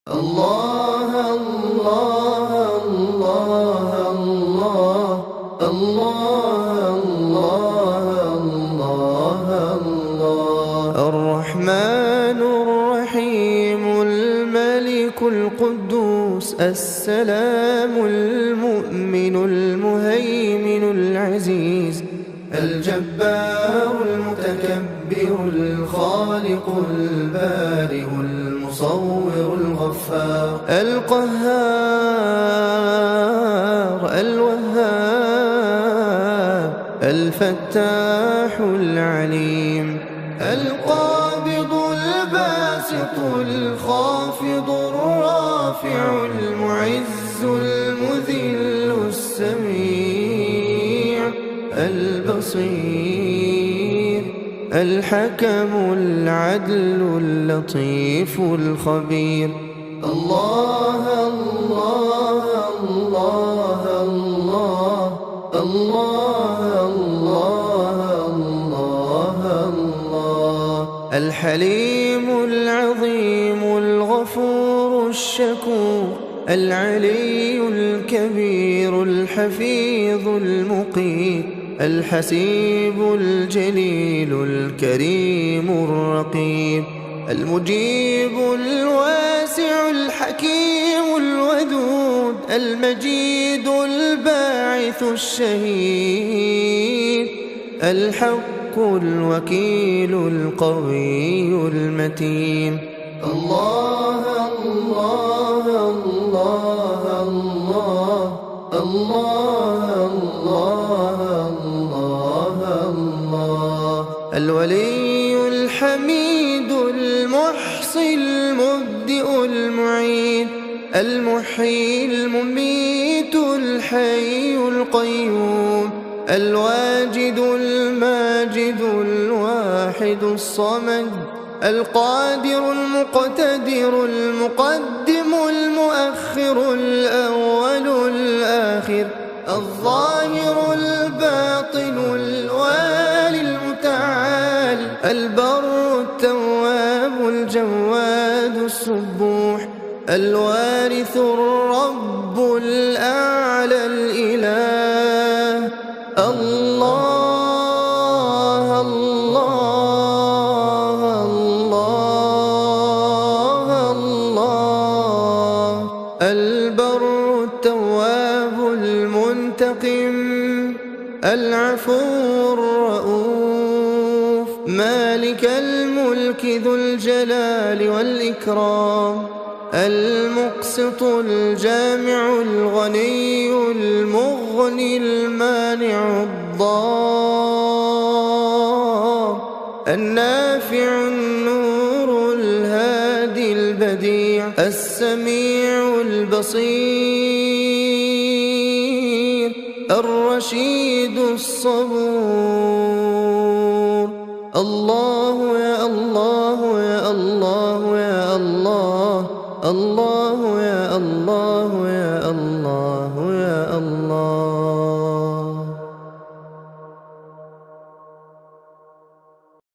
الله الله الله الله الله الله الله الرحمن الرحيم الملك القدوس السلام المؤمن المهيمن العزيز الجبار المتكبر الخالق البارئ المصور الغفار القهار الوهاب الفتاح العليم القابض الباسط الخافض الرافع المعز المذل السميع البصير الحكم العدل اللطيف الخبير الله الله الله الله الله الله الله الحليم العظيم الغفور الشكور العلي الكبير الحفيظ المقيت الحسيب الجليل الكريم الرقيب المجيب الواسع الحكيم الودود المجيد الباعث الشهيد الحق الوكيل القوي المتين الله الله الله الله الله الله الله الولي الحميد المحصي المبدئ المعيد المحيي المميت الحي القيوم الواجد الماجد الواحد الصمد القادر المقتدر المقدم المؤخر الأول الآخر الظاهر الباطن الوالي المتعال البر التواب الجواد السبوح الوارث الرب الأعلى الإله الله الله الله الله البر التواب المنتقم العفو الرؤوف مالك الملك ذو الجلال والإكرام المقسط الجامع الغني المغني المانع الضار النافع النور الهادي البديع السميع البصير الرشيد الصبور الله يا الله يا الله يا الله الله يا الله يا الله يا الله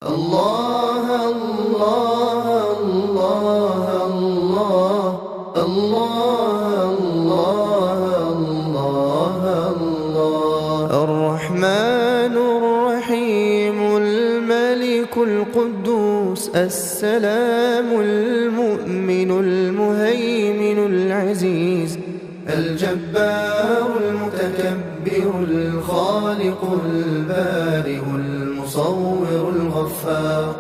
الله الله الله الله الله الله الله الرحمن الرحيم الملك القدوس السلام المؤمن المهيمن العزيز الجبار المتكبر الخالق البارئ المصور الغفار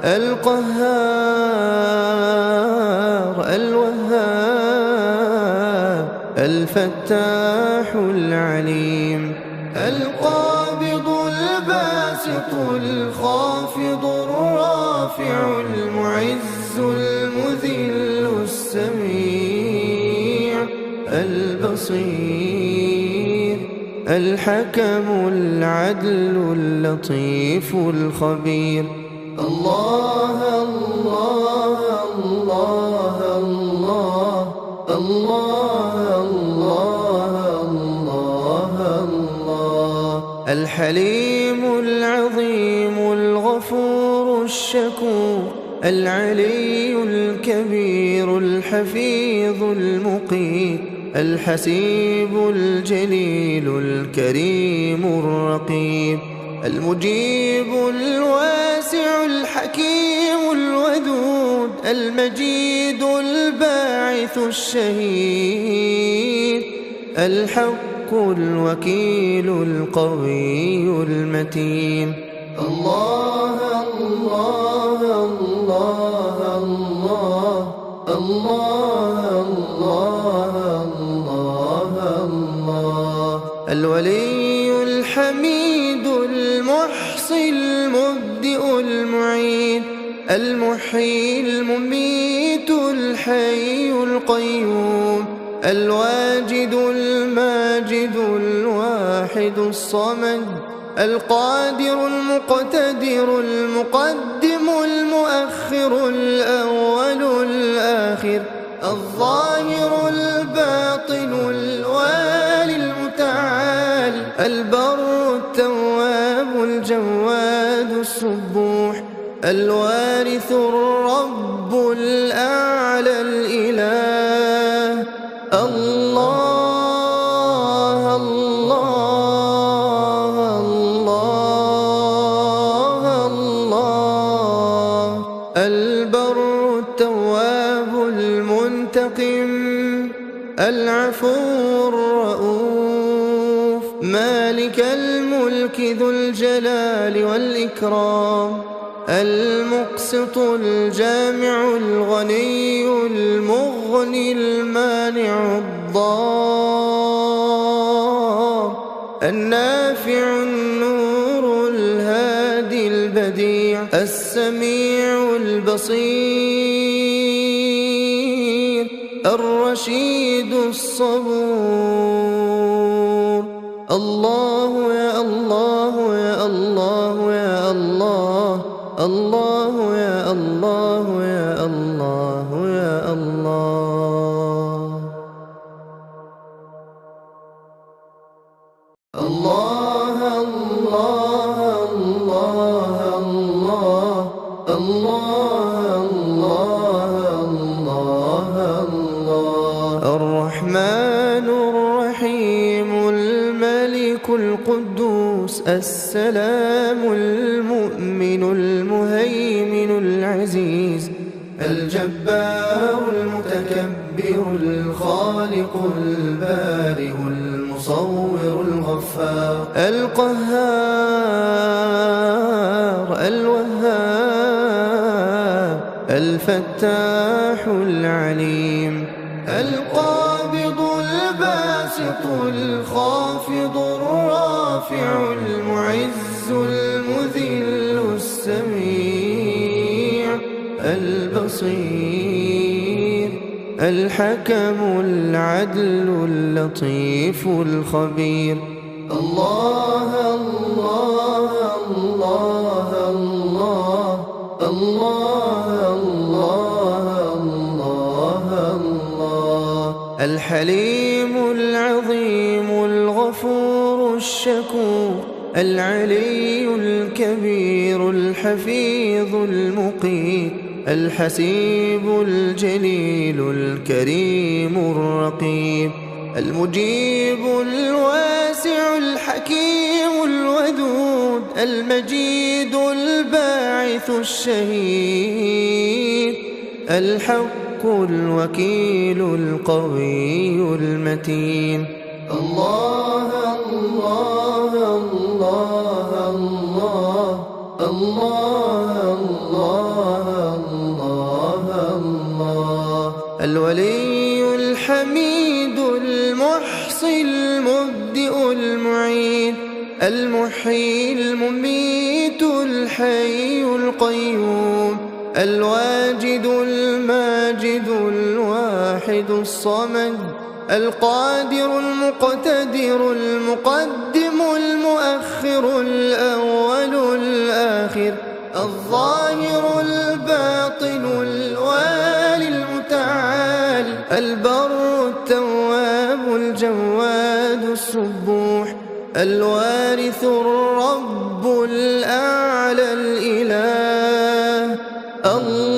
القهار الوهاب الفتاح العليم القابض الباسط الخافض الرافع المعز المذل السميع البصير الحكم العدل اللطيف الخبير الله الله الله الله الله الله الله الحليم العظيم الغفور الشكور العلي الكبير الحفيظ المقيت الحسيب الجليل الكريم الرقيب المجيب الواسع الحكيم الودود المجيد الباعث الشهيد الحق الوكيل القوي المتين الله الله الله الله الله الله الله الولي الحميد المحصي المبدئ المعيد المحيي المميت الحي القيوم الواجد الماجد الواحد الصمد القادر المقتدر المقدم المؤخر الأول الآخر الظاهر الباطن الوالي المتعال البر التواب الجواد السبوح الوارث الرب الأعلى الإله الله الله الله الله البر التواب المنتقم العفو الرؤوف مالك الملك ذو الجلال والإكرام المقسط الجامع الغني المغني المانع الضار النافع النور الهادي البديع السميع البصير الرشيد الصبور الله يا الله يا الله يا الله الله يا الله يا الله يا الله الله الله الله الله الله الله الله الرحمن الرحيم الملك القدوس السلام المؤمن المهيمن العزيز الجبار المتكبر الخالق البارئ المصور الغفار القهار الوهاب الفتاح العليم القابض الباسط الخافض الرافع المعز المذل السميع البصير الحكم العدل اللطيف الخبير الله الله الله الله الله الله الله الحليم العظيم الغفور الشكور العلي الكبير الحفيظ المقيت الحسيب الجليل الكريم الرقيب المجيب الواسع الحكيم الودود المجيد الباعث الشهيد الحق الوكيل القوي المتين الله الله الله الله الله الله الله الولي الحميد المحصي المبدئ المعيد المحيي المميت الحي القيوم الواجد الماجد الواحد الصمد القادر المقتدر المقدم المؤخر الأول الآخر الظاهر الباطن الوالي المتعال البر التواب الجواد السبوح الوارث الرب الأعلى الإله الله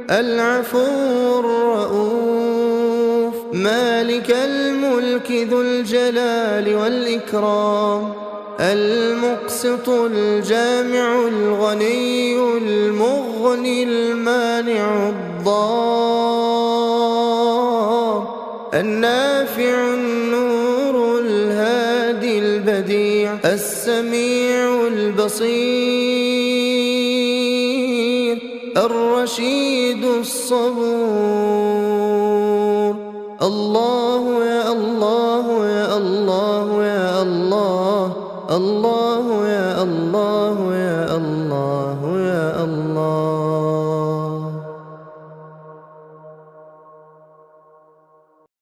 العفو الرؤوف مالك الملك ذو الجلال والإكرام المقسط الجامع الغني المغني المانع الضار النافع النور الهادي البديع السميع البصير الرشيد الصبور. الله يا الله يا الله يا الله، الله يا الله